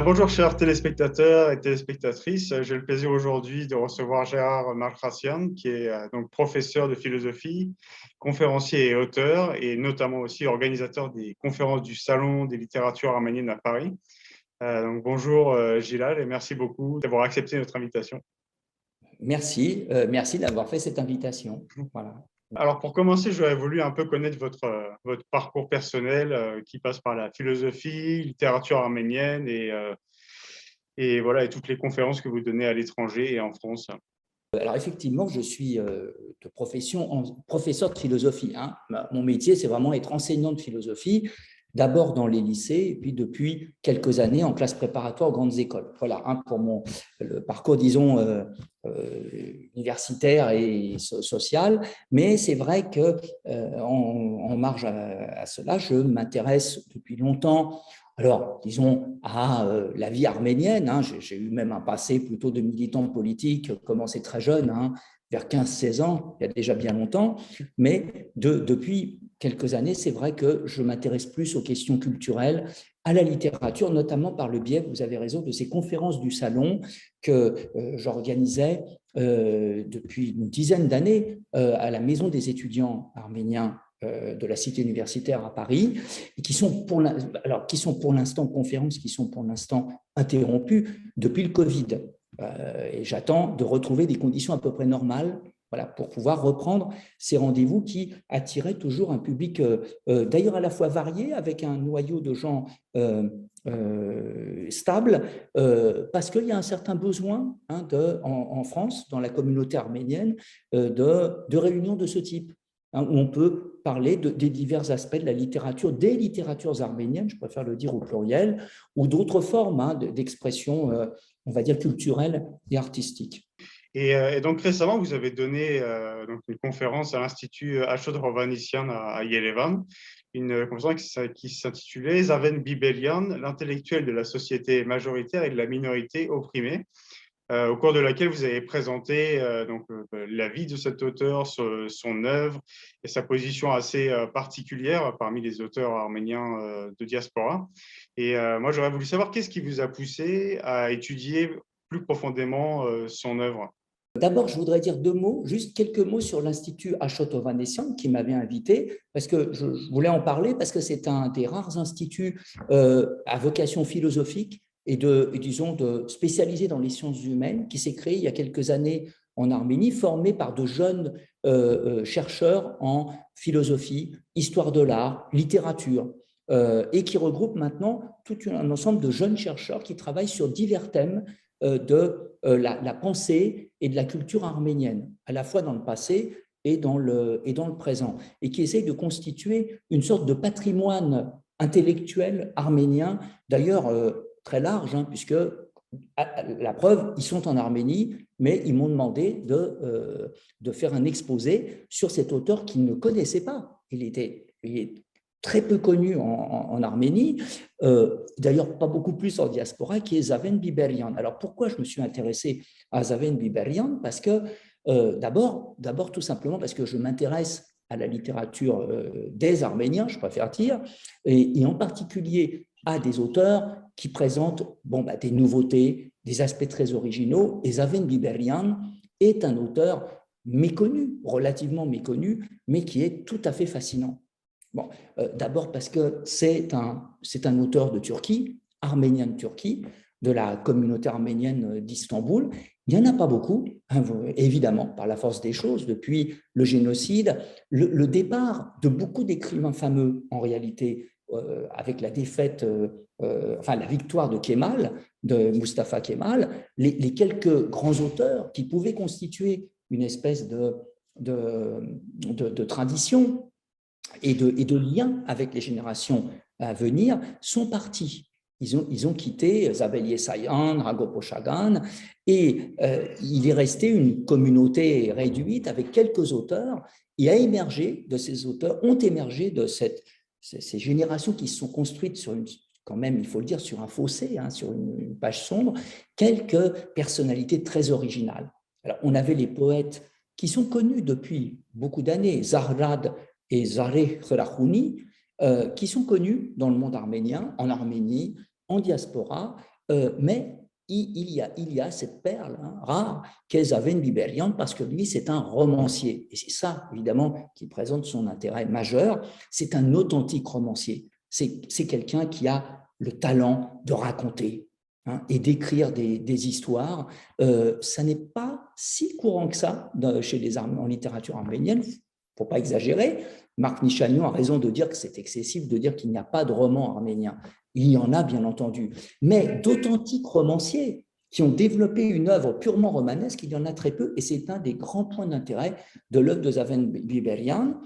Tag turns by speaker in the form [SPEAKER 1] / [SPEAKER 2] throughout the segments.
[SPEAKER 1] Bonjour chers téléspectateurs et téléspectatrices, j'ai le plaisir aujourd'hui de recevoir Gérard Malchrasian, qui est donc professeur de philosophie, conférencier et auteur, et notamment aussi organisateur des conférences du Salon des littératures arméniennes à Paris. Donc bonjour Gilal, et merci beaucoup d'avoir accepté notre invitation.
[SPEAKER 2] Merci, merci d'avoir fait cette invitation. Voilà.
[SPEAKER 1] Alors pour commencer, j'aurais voulu un peu connaître votre parcours personnel qui passe par la philosophie, littérature arménienne et voilà, et toutes les conférences que vous donnez à l'étranger et en France.
[SPEAKER 2] Alors effectivement, je suis de profession professeur de philosophie. Hein. Mon métier, c'est vraiment être enseignant de philosophie, d'abord dans les lycées, et puis depuis quelques années en classe préparatoire aux grandes écoles. Voilà, hein, pour le parcours, disons, universitaire et social. Mais c'est vrai que en marge à cela, je m'intéresse depuis longtemps. Alors, disons, à la vie arménienne, hein, j'ai eu même un passé plutôt de militant politique, commencé très jeune, hein, vers 15-16 ans, il y a déjà bien longtemps, mais depuis quelques années, c'est vrai que je m'intéresse plus aux questions culturelles, à la littérature, notamment par le biais, vous avez raison, de ces conférences du Salon que j'organisais depuis une dizaine d'années à la Maison des étudiants arméniens de la cité universitaire à Paris, et qui sont pour l'instant conférences qui sont pour l'instant interrompues depuis le Covid. Et j'attends de retrouver des conditions à peu près normales, voilà, pour pouvoir reprendre ces rendez-vous qui attiraient toujours un public d'ailleurs à la fois varié, avec un noyau de gens stable, parce qu'il y a un certain besoin, hein, en France, dans la communauté arménienne, de réunions de ce type, hein, où on peut parler des divers aspects de la littérature, des littératures arméniennes, je préfère le dire au pluriel, ou d'autres formes, hein, d'expression, on va dire, culturelle et artistique.
[SPEAKER 1] Et donc récemment, vous avez donné donc une conférence à l'Institut Ashot Hovhannissian à Yerevan, une conférence qui s'intitulait Zaven Bibelian, l'intellectuel de la société majoritaire et de la minorité opprimée, au cours de laquelle vous avez présenté la vie de cet auteur, son œuvre et sa position assez particulière parmi les auteurs arméniens de diaspora. Et moi, j'aurais voulu savoir qu'est-ce qui vous a poussé à étudier plus profondément son œuvre.
[SPEAKER 2] D'abord, je voudrais dire deux mots, juste quelques mots sur l'Institut Ashot Hovhannissian qui m'avait invité, parce que je voulais en parler, parce que c'est un des rares instituts à vocation philosophique et disons, spécialisé dans les sciences humaines, qui s'est créé il y a quelques années en Arménie, formé par de jeunes chercheurs en philosophie, histoire de l'art, littérature, et qui regroupe maintenant tout un ensemble de jeunes chercheurs qui travaillent sur divers thèmes de la pensée et de la culture arménienne, à la fois dans le passé et dans le présent, et qui essaye de constituer une sorte de patrimoine intellectuel arménien, d'ailleurs très large, hein, puisque la preuve, ils sont en Arménie, mais ils m'ont demandé de faire un exposé sur cet auteur qu'ils ne connaissaient pas. Il est très peu connu en Arménie, d'ailleurs pas beaucoup plus en diaspora, qui est Zaven Biberian. Alors pourquoi je me suis intéressé à Zaven Biberian? Parce que d'abord tout simplement parce que je m'intéresse à la littérature des Arméniens, je préfère dire, et en particulier à des auteurs qui présentent des nouveautés, des aspects très originaux. Et Zaven Biberian est un auteur méconnu, relativement méconnu, mais qui est tout à fait fascinant. Bon, d'abord parce que c'est un auteur de Turquie, arménien de Turquie, de la communauté arménienne d'Istanbul. Il n'y en a pas beaucoup, hein, évidemment, par la force des choses, depuis le génocide, le départ de beaucoup d'écrivains fameux, en réalité, avec la défaite, la victoire de Kemal, de Mustafa Kemal, les quelques grands auteurs qui pouvaient constituer une espèce de tradition et de lien avec les générations à venir sont partis. Ils ont quitté Zabel Yesayan, Ragopo Chagan, et il est resté une communauté réduite avec quelques auteurs, et ont émergé de ces générations qui se sont construites sur quand même, il faut le dire, sur un fossé, hein, sur une page sombre, quelques personnalités très originales. Alors, on avait les poètes qui sont connus depuis beaucoup d'années, Zahrad et Zareh Kherahouni, qui sont connus dans le monde arménien, en Arménie, en diaspora, mais il y a cette perle rare qu'est Zaven Biberian, parce que lui, c'est un romancier. Et c'est ça, évidemment, qui présente son intérêt majeur. C'est un authentique romancier. C'est quelqu'un qui a le talent de raconter et d'écrire des histoires. Ça n'est pas si courant que ça chez les en littérature arménienne. Il ne faut pas exagérer. Marc Nichanian a raison de dire que c'est excessif de dire qu'il n'y a pas de roman arménien. Il y en a, bien entendu. Mais d'authentiques romanciers qui ont développé une œuvre purement romanesque, il y en a très peu, et c'est un des grands points d'intérêt de l'œuvre de Zaven Biberian,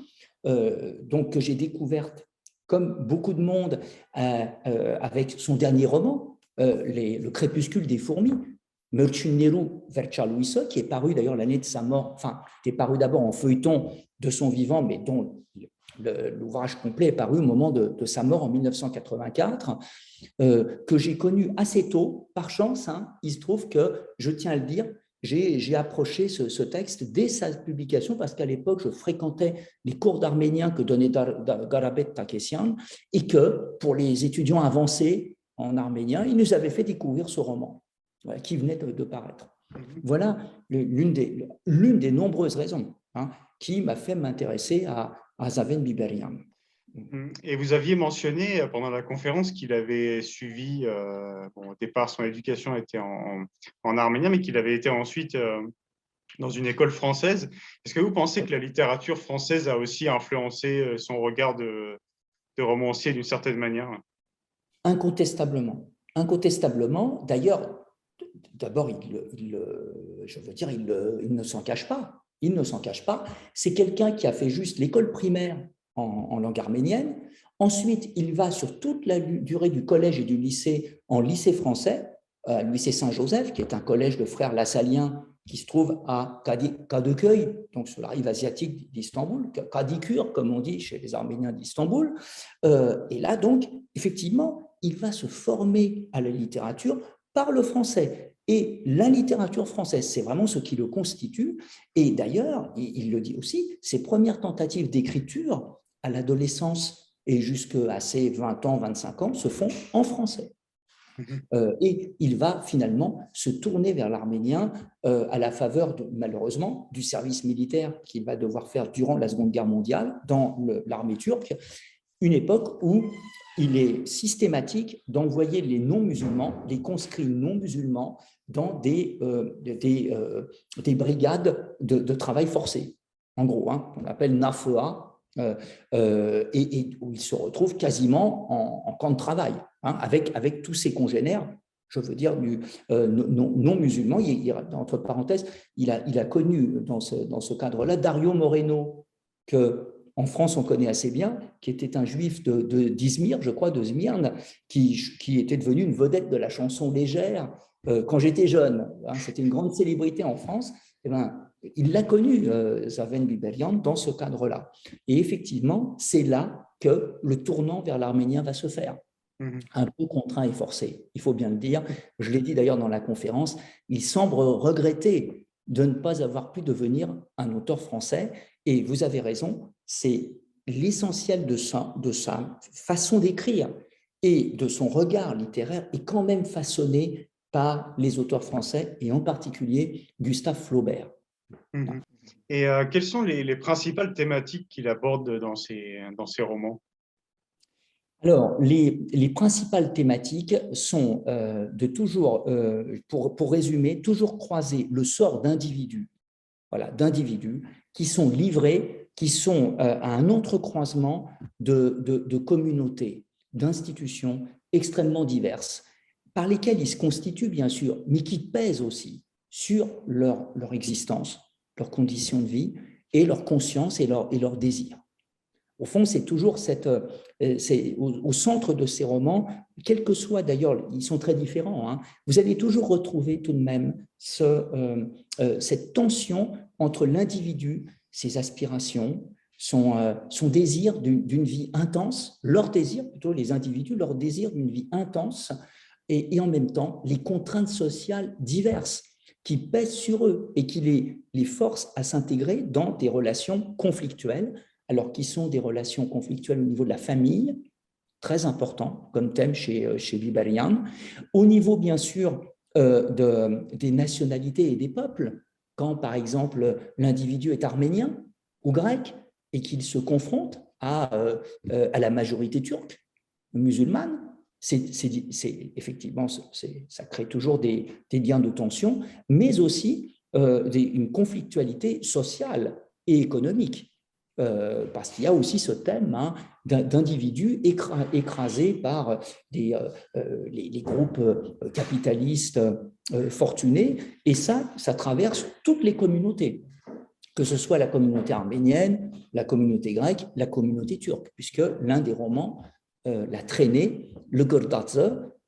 [SPEAKER 2] donc que j'ai découverte, comme beaucoup de monde, avec son dernier roman, Le crépuscule des fourmis, Mărcineru Vercealuiso, qui est paru d'ailleurs l'année de sa mort, enfin, qui est paru d'abord en feuilleton de son vivant, mais dont l'ouvrage complet est paru au moment de sa mort en 1984, que j'ai connu assez tôt, par chance. Il se trouve que, je tiens à le dire, j'ai approché ce texte dès sa publication, parce qu'à l'époque, je fréquentais les cours d'arménien que donnait Garabet Takessian, et que, pour les étudiants avancés en arménien, il nous avait fait découvrir ce roman qui venait de paraître. Voilà l'une des nombreuses raisons qui m'a fait m'intéresser à Zaven Biberian.
[SPEAKER 1] Et vous aviez mentionné pendant la conférence qu'il avait suivi, au départ son éducation était en arménien, mais qu'il avait été ensuite dans une école française. Est-ce que vous pensez que la littérature française a aussi influencé son regard de romancier d'une certaine manière?
[SPEAKER 2] Incontestablement. Incontestablement. D'ailleurs, d'abord, je veux dire, il ne s'en cache pas. Il ne s'en cache pas. C'est quelqu'un qui a fait juste l'école primaire en langue arménienne. Ensuite, il va sur toute la durée du collège et du lycée en lycée français, le lycée Saint-Joseph, qui est un collège de frères lassaliens qui se trouve à Kadıköy, donc sur la rive asiatique d'Istanbul, Kadıköy, comme on dit chez les Arméniens d'Istanbul. Et là, donc, effectivement, il va se former à la littérature par le français. Et la littérature française, c'est vraiment ce qui le constitue. Et d'ailleurs, il le dit aussi, ses premières tentatives d'écriture à l'adolescence et jusqu'à ses 20 ans, 25 ans, se font en français. Et il va finalement se tourner vers l'arménien à la faveur, malheureusement, du service militaire qu'il va devoir faire durant la Seconde Guerre mondiale dans l'armée turque, une époque où il est systématique d'envoyer les non-musulmans, les conscrits non-musulmans, dans des brigades de travail forcé. En gros, on appelle NAFEA, et où il se retrouve quasiment en camp de travail, avec tous ses congénères, je veux dire, non musulmans. Entre parenthèses, il a connu dans ce cadre-là Dario Moreno, qu'en France on connaît assez bien, qui était un juif d'Izmir, je crois, de Smyrne, qui était devenu une vedette de la chanson légère quand j'étais jeune. C'était une grande célébrité en France. Il l'a connu, Zaven Biberian, dans ce cadre-là. Et effectivement, c'est là que le tournant vers l'arménien va se faire. Un peu contraint et forcé, il faut bien le dire. Je l'ai dit d'ailleurs dans la conférence, il semble regretter de ne pas avoir pu devenir un auteur français. Et vous avez raison, c'est l'essentiel de sa façon d'écrire et de son regard littéraire est quand même façonné par les auteurs français, et en particulier Gustave Flaubert.
[SPEAKER 1] Et quelles sont les principales thématiques qu'il aborde dans ses romans?
[SPEAKER 2] Alors, les principales thématiques sont de toujours, pour résumer, toujours croiser le sort d'individus, d'individus qui sont livrés, qui sont à un entrecroisement de communautés, d'institutions extrêmement diverses, par lesquelles ils se constituent, bien sûr, mais qui pèsent aussi sur leur existence, leurs conditions de vie et leur conscience et leur désir. Au fond, c'est toujours au centre de ces romans, quels que soient d'ailleurs, ils sont très différents, vous allez toujours retrouver tout de même cette tension entre l'individu, ses aspirations, son désir d'une vie intense, leur désir, plutôt les individus, leur désir d'une vie intense, et en même temps les contraintes sociales diverses. qui pèsent sur eux et qui les forcent à s'intégrer dans des relations conflictuelles, alors qui sont des relations conflictuelles au niveau de la famille, très important comme thème chez Biberian, au niveau bien sûr des nationalités et des peuples, quand par exemple l'individu est arménien ou grec et qu'il se confronte à la majorité turque, musulmane, effectivement, ça crée toujours des liens de tension, mais aussi une conflictualité sociale et économique. Parce qu'il y a aussi ce thème d'individus écrasés par les groupes capitalistes fortunés, et ça traverse toutes les communautés, que ce soit la communauté arménienne, la communauté grecque, la communauté turque, puisque l'un des romans, La Traînée, le Gordadze,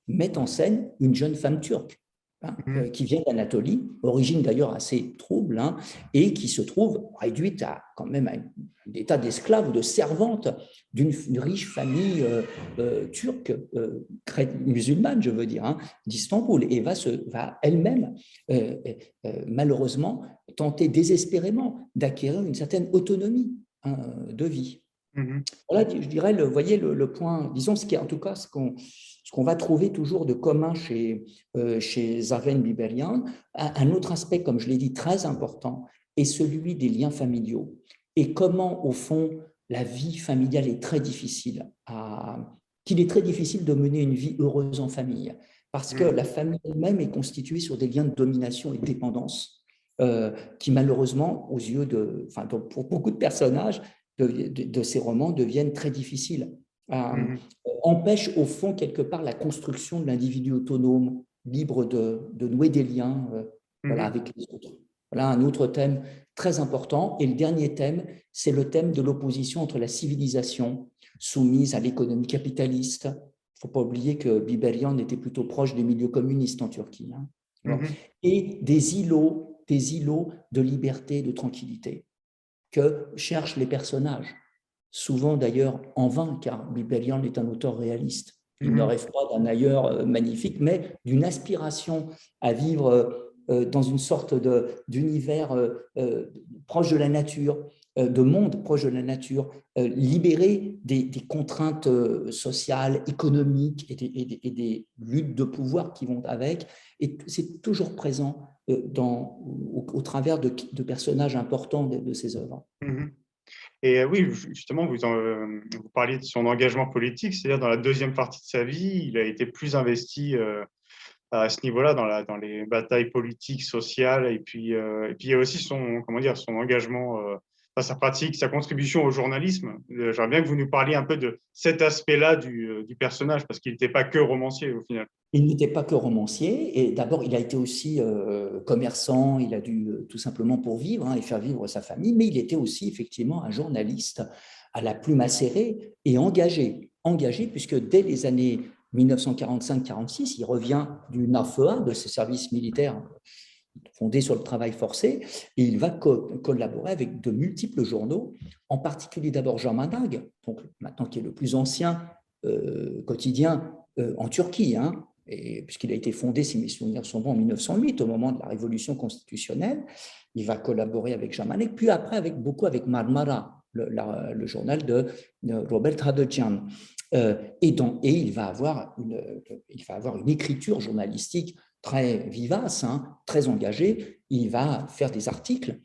[SPEAKER 2] met en scène une jeune femme turque qui vient d'Anatolie, origine d'ailleurs assez trouble, et qui se trouve réduite quand même à un état d'esclave ou de servante d'une riche famille turque, musulmane, je veux dire, d'Istanbul, et va elle-même, malheureusement, tenter désespérément d'acquérir une certaine autonomie de vie. Voilà, je dirais, vous voyez le point, disons, en tout cas, ce qu'on va trouver toujours de commun chez Zarven Biberian. Un autre aspect, comme je l'ai dit, très important, est celui des liens familiaux. Et comment, au fond, la vie familiale est très difficile, qu'il est très difficile de mener une vie heureuse en famille. Parce que la famille elle-même est constituée sur des liens de domination et de dépendance qui, malheureusement, aux yeux pour beaucoup de personnages, de ces romans deviennent très difficiles, empêchent au fond quelque part la construction de l'individu autonome, libre de nouer des liens avec les autres. Voilà un autre thème très important. Et le dernier thème, c'est le thème de l'opposition entre la civilisation soumise à l'économie capitaliste. Il ne faut pas oublier que Biberian était plutôt proche des milieux communistes en Turquie, et des îlots de liberté et de tranquillité que cherchent les personnages, souvent d'ailleurs en vain, car Biberian est un auteur réaliste. Il ne rêve pas d'un ailleurs magnifique, mais d'une aspiration à vivre dans une sorte d'univers proche de la nature, de monde proche de la nature, libéré des contraintes sociales, économiques et des luttes de pouvoir qui vont avec. Et c'est toujours présent au travers de personnages importants de ses œuvres.
[SPEAKER 1] Et oui, justement, vous parliez de son engagement politique, c'est-à-dire dans la deuxième partie de sa vie, il a été plus investi à ce niveau-là dans les batailles politiques, sociales, et puis il y a aussi son engagement, sa pratique, sa contribution au journalisme. J'aimerais bien que vous nous parliez un peu de cet aspect-là du personnage, parce qu'il n'était pas que romancier au final.
[SPEAKER 2] Il n'était pas que romancier, et d'abord il a été aussi commerçant, il a dû tout simplement pour vivre et faire vivre sa famille, mais il était aussi effectivement un journaliste à la plume acérée et engagé puisque dès les années 1945-46, il revient du NAFEA, de ce service militaire fondé sur le travail forcé, et il va collaborer avec de multiples journaux, en particulier d'abord Zaman-Dag, donc maintenant qui est le plus ancien quotidien en Turquie, puisqu'il a été fondé, si mes souvenirs sont bons, en 1908, au moment de la révolution constitutionnelle. Il va collaborer avec Jamanek, puis après beaucoup avec Marmara, le journal de Robert Hadojian. Et il va avoir une écriture journalistique très vivace, très engagée. Il va faire des articles,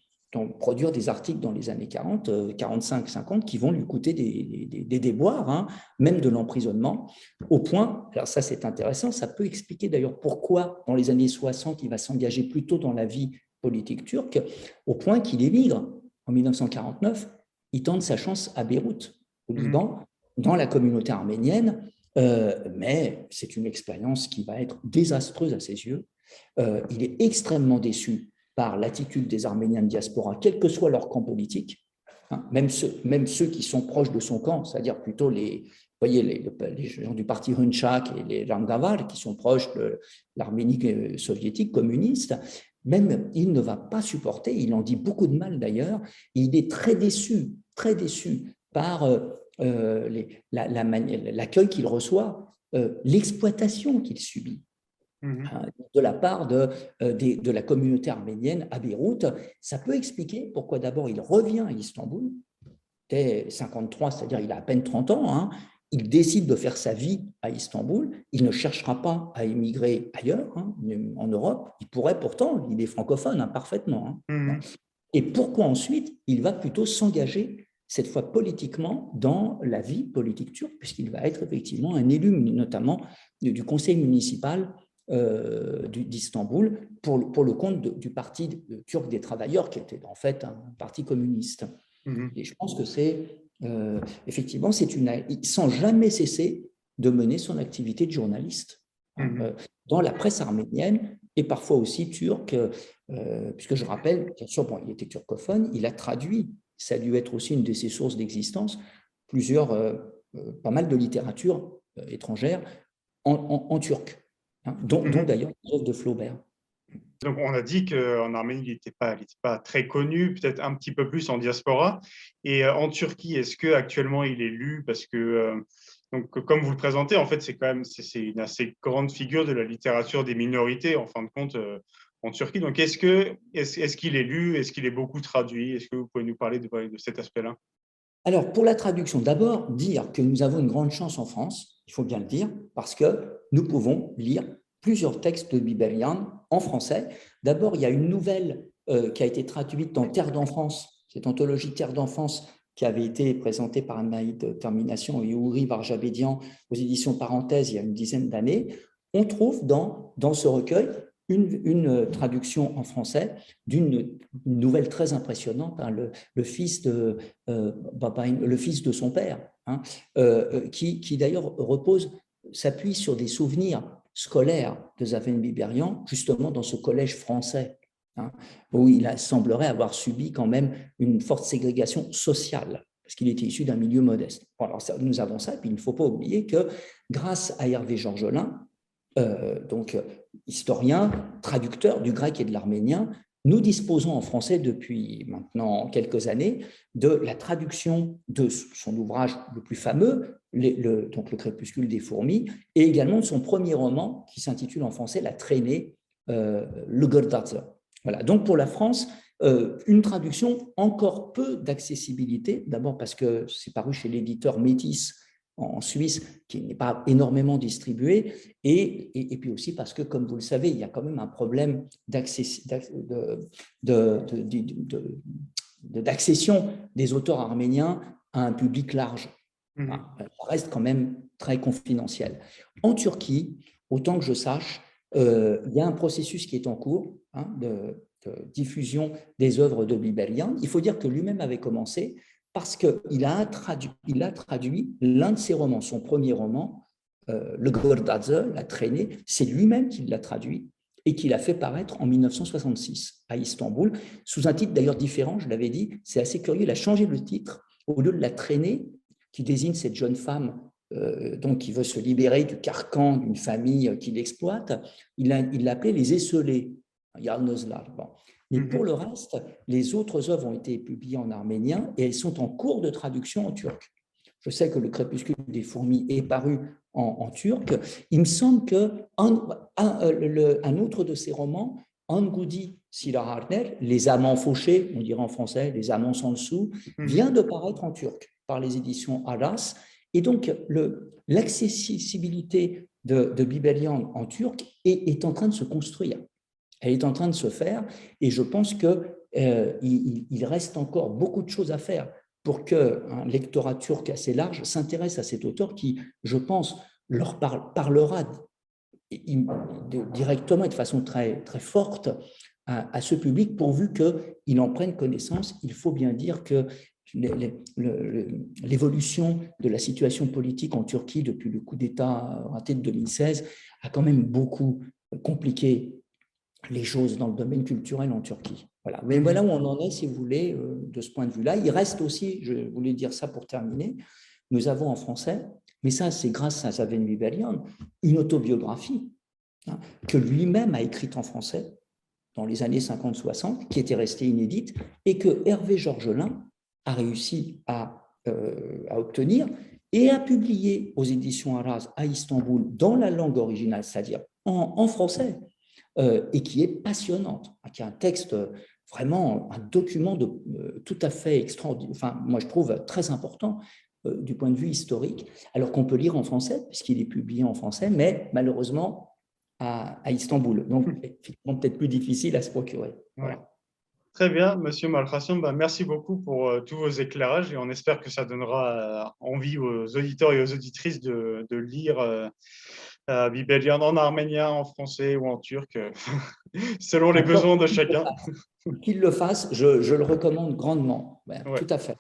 [SPEAKER 2] produire des articles dans les années 40, 45, 50, qui vont lui coûter des déboires, même de l'emprisonnement, au point, alors ça c'est intéressant, ça peut expliquer d'ailleurs pourquoi dans les années 60, il va s'engager plutôt dans la vie politique turque, au point qu'il émigre en 1949, il tente sa chance à Beyrouth, au Liban, dans la communauté arménienne, mais c'est une expérience qui va être désastreuse à ses yeux. Il est extrêmement déçu par l'attitude des Arméniens de diaspora, quel que soit leur camp politique, même ceux qui sont proches de son camp, c'est-à-dire plutôt les gens du parti Hunchak et les Rangaval, qui sont proches de l'Arménie soviétique communiste. Même il ne va pas supporter, il en dit beaucoup de mal d'ailleurs, il est très déçu par l'accueil qu'il reçoit, l'exploitation qu'il subit.
[SPEAKER 1] Mhm.
[SPEAKER 2] de la part de la communauté arménienne à Beyrouth. Ça peut expliquer pourquoi d'abord il revient à Istanbul, dès 53, c'est-à-dire il a à peine 30 ans, hein. Il décide de faire sa vie à Istanbul, il ne cherchera pas à émigrer ailleurs, hein, en Europe, il pourrait pourtant, il est francophone hein, parfaitement. Hein. Bon.
[SPEAKER 1] Mhm.
[SPEAKER 2] Et pourquoi ensuite il va plutôt s'engager, cette fois politiquement, dans la vie politique turque, puisqu'il va être effectivement un élu, notamment du conseil municipal d'Istanbul, pour le compte du Parti turc des travailleurs, qui était en fait un parti communiste.
[SPEAKER 1] Mhm.
[SPEAKER 2] Et je pense que c'est effectivement, sans jamais cesser de mener son activité de journaliste hein,
[SPEAKER 1] Mhm.
[SPEAKER 2] dans la presse arménienne et parfois aussi turque, puisque je rappelle, bien sûr, bon, il était turcophone, il a traduit, ça a dû être aussi une de ses sources d'existence, pas mal de littérature étrangère en turc, hein, dont
[SPEAKER 1] Mhm.
[SPEAKER 2] d'ailleurs les œuvres de Flaubert.
[SPEAKER 1] Donc, on a dit qu'en Arménie, il n'était pas très connu, peut-être un petit peu plus en diaspora. Et en Turquie, est-ce qu'actuellement il est lu? Parce que, donc, comme vous le présentez, en fait, c'est quand même c'est une assez grande figure de la littérature des minorités, en fin de compte, en Turquie. Donc, est-ce qu'il est lu? Est-ce qu'il est beaucoup traduit? Est-ce que vous pouvez nous parler de cet aspect-là?
[SPEAKER 2] Alors, pour la traduction, d'abord, dire que nous avons une grande chance en France, il faut bien le dire, parce que nous pouvons lire plusieurs textes de Biberian en français. D'abord, il y a une nouvelle qui a été traduite dans Terre d'enfance, cette anthologie Terre d'enfance qui avait été présentée par Anaïd Termination et Ouri Varjabédian aux éditions Parenthèses il y a une dizaine d'années. On trouve dans ce recueil une traduction en français d'une nouvelle très impressionnante, hein, le fils de le fils de son père, hein, qui d'ailleurs s'appuie sur des souvenirs scolaires de Zaven Biberian, justement dans ce collège français, hein, où il semblerait avoir subi quand même une forte ségrégation sociale, parce qu'il était issu d'un milieu modeste. Bon, alors nous avons ça, et puis il ne faut pas oublier que grâce à Hervé Georgelin, donc historien, traducteur du grec et de l'arménien, nous disposons en français depuis maintenant quelques années de la traduction de son ouvrage le plus fameux, donc Le Crépuscule des fourmis, et également de son premier roman qui s'intitule en français La traînée, Le Gordatzer. Voilà. Donc pour la France, une traduction encore peu d'accessibilité, d'abord parce que c'est paru chez l'éditeur Métis en Suisse, qui n'est pas énormément distribué, et puis aussi parce que, comme vous le savez, il y a quand même un problème d'accession des auteurs arméniens à un public large.
[SPEAKER 1] Mhm.
[SPEAKER 2] Ça reste quand même très confidentiel. En Turquie, autant que je sache, il y a un processus qui est en cours hein, de diffusion des œuvres de Biberian. Il faut dire que lui-même avait commencé parce qu'il a traduit l'un de ses romans, son premier roman, Le Gordadze, La traînée, c'est lui-même qui l'a traduit et qui l'a fait paraître en 1966 à Istanbul, sous un titre d'ailleurs différent, je l'avais dit, c'est assez curieux, il a changé le titre, au lieu de La traînée, qui désigne cette jeune femme donc, qui veut se libérer du carcan d'une famille qui l'exploite, il l'appelait Les Esselés, Yalnızlar. Bon. Mais pour
[SPEAKER 1] Mhm.
[SPEAKER 2] le reste, les autres œuvres ont été publiées en arménien et elles sont en cours de traduction en turc. Je sais que Le Crépuscule des fourmis est paru en turc. Il me semble qu'un autre de ses romans, Angudi Silahardner, Les amants fauchés, on dirait en français, Les amants sans dessous,
[SPEAKER 1] Mhm.
[SPEAKER 2] vient de paraître en turc par les éditions Aras. Et donc, l'accessibilité de Bibelian en turc est en train de se construire. Elle est en train de se faire et je pense qu'il reste encore beaucoup de choses à faire pour qu'un lectorat turc assez large s'intéresse à cet auteur qui, je pense, leur parlera directement et de façon très, très forte à ce public pourvu qu'il en prenne connaissance. Il faut bien dire que l'évolution de la situation politique en Turquie depuis le coup d'État raté de 2016 a quand même beaucoup compliqué les choses dans le domaine culturel en Turquie. Voilà. Mais voilà
[SPEAKER 1] Mhm.
[SPEAKER 2] où on en est, si vous voulez, de ce point de vue-là. Il reste aussi, je voulais dire ça pour terminer, nous avons en français, mais ça c'est grâce à Zaven Bibelian, une autobiographie hein, que lui-même a écrite en français dans les années 50-60, qui était restée inédite, et que Hervé Georgelin a réussi à obtenir et a publié aux éditions Aras à Istanbul dans la langue originale, c'est-à-dire en français et qui est passionnante, qui est un texte vraiment, un document tout à fait extraordinaire, enfin, moi je trouve très important du point de vue historique, alors qu'on peut lire en français, puisqu'il est publié en français, mais malheureusement à Istanbul. Donc, effectivement, peut-être plus difficile à se procurer. Voilà.
[SPEAKER 1] Ouais. Très bien, Monsieur Maltrassian, merci beaucoup pour tous vos éclairages et on espère que ça donnera envie aux auditeurs et aux auditrices de lire Bibelian en arménien, en français ou en turc, selon les besoins de chacun.
[SPEAKER 2] Qu'il le fasse, je le recommande grandement. Ouais,
[SPEAKER 1] Ouais.
[SPEAKER 2] tout à fait.